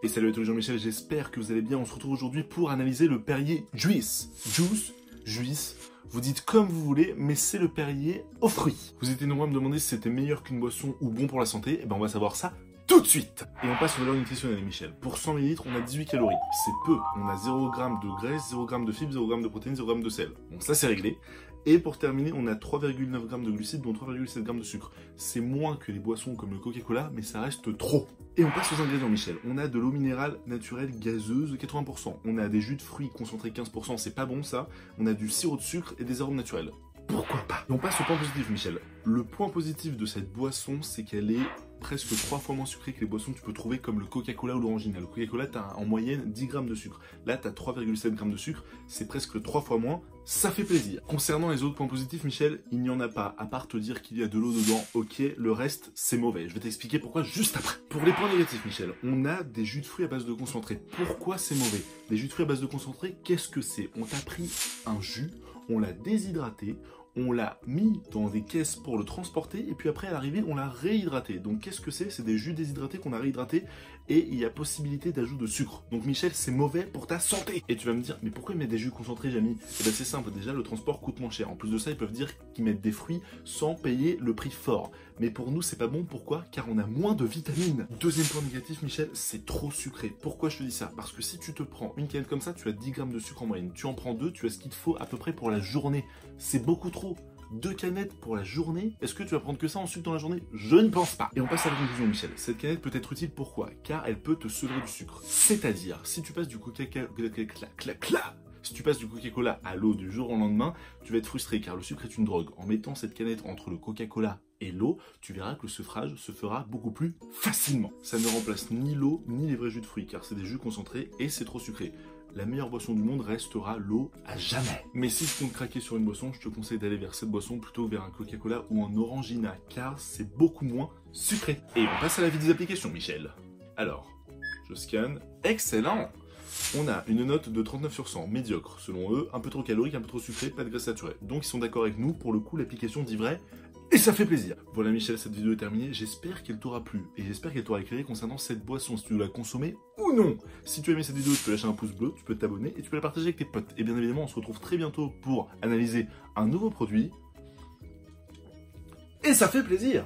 Et salut à tous les gens, Michel, j'espère que vous allez bien. On se retrouve aujourd'hui pour analyser le Perrier Juice. Juice, vous dites comme vous voulez, mais c'est le Perrier aux fruits. Vous étiez nombreux à me demander si c'était meilleur qu'une boisson ou bon pour la santé. Et ben on va savoir ça tout de suite. Et on passe aux valeurs nutritionnelles, Michel. Pour 100 ml, on a 18 calories. C'est peu. On a 0 g de graisse, 0 g de fibres, 0 g de protéines, 0 g de sel. Bon, ça c'est réglé. Et pour terminer, on a 3,9 g de glucides, dont 3,7 g de sucre. C'est moins que les boissons comme le Coca-Cola, mais ça reste trop. Et on passe aux ingrédients, Michel. On a de l'eau minérale naturelle gazeuse de 80%. On a des jus de fruits concentrés 15%, c'est pas bon ça. On a du sirop de sucre et des arômes naturels. Pourquoi pas? Et on passe au point positif, Michel. Le point positif de cette boisson, c'est qu'elle est presque 3 fois moins sucrée que les boissons que tu peux trouver comme le Coca-Cola ou l'Orangina. Le Coca-Cola, t'as en moyenne 10 g de sucre. Là, t'as 3,7 g de sucre. C'est presque 3 fois moins. Ça fait plaisir. Concernant les autres points positifs, Michel, il n'y en a pas. À part te dire qu'il y a de l'eau dedans, ok, le reste, c'est mauvais. Je vais t'expliquer pourquoi juste après. Pour les points négatifs, Michel, on a des jus de fruits à base de concentré. Pourquoi c'est mauvais? Les jus de fruits à base de concentré, qu'est-ce que c'est? On t'a pris un jus, on l'a déshydraté, on l'a mis dans des caisses pour le transporter, et puis après à l'arrivée on l'a réhydraté. Donc qu'est-ce que c'est? C'est des jus déshydratés qu'on a réhydratés, et il y a possibilité d'ajout de sucre. Donc Michel, c'est mauvais pour ta santé. Et tu vas me dire, mais pourquoi ils mettent des jus concentrés, Jamy? Et ben c'est simple, déjà le transport coûte moins cher. En plus de ça, ils peuvent dire qu'ils mettent des fruits sans payer le prix fort. Mais pour nous, c'est pas bon, pourquoi? Car on a moins de vitamines. Deuxième point négatif, Michel, c'est trop sucré. Pourquoi je te dis ça? Parce que si tu te prends une canette comme ça, tu as 10 g de sucre en moyenne. Tu en prends deux, tu as ce qu'il te faut à peu près pour la journée. C'est beaucoup trop. 2 canettes pour la journée? Est-ce que tu vas prendre que ça en sucre dans la journée? Je ne pense pas. Et on passe à la conclusion, Michel. Cette canette peut être utile, pourquoi? Car elle peut te sevrer du sucre. C'est-à-dire, si tu passes du Coca-Cola à l'eau du jour au lendemain, tu vas être frustré car le sucre est une drogue. En mettant cette canette entre le Coca-Cola et l'eau, tu verras que le sevrage se fera beaucoup plus facilement. Ça ne remplace ni l'eau ni les vrais jus de fruits car c'est des jus concentrés et c'est trop sucré. La meilleure boisson du monde restera l'eau à jamais. Mais si tu comptes craquer sur une boisson, je te conseille d'aller vers cette boisson plutôt que vers un Coca-Cola ou un Orangina, car c'est beaucoup moins sucré. Et on passe à la vie des applications, Michel. Alors, je scanne. Excellent! On a une note de 39 sur 100, médiocre, selon eux, un peu trop calorique, un peu trop sucré, pas de graisse saturée. Donc ils sont d'accord avec nous, pour le coup l'application dit vrai, et ça fait plaisir. Voilà Michel, cette vidéo est terminée, j'espère qu'elle t'aura plu, et j'espère qu'elle t'aura éclairé concernant cette boisson, si tu dois la consommer ou non. Si tu as aimé cette vidéo, tu peux lâcher un pouce bleu, tu peux t'abonner, et tu peux la partager avec tes potes. Et bien évidemment, on se retrouve très bientôt pour analyser un nouveau produit, et ça fait plaisir.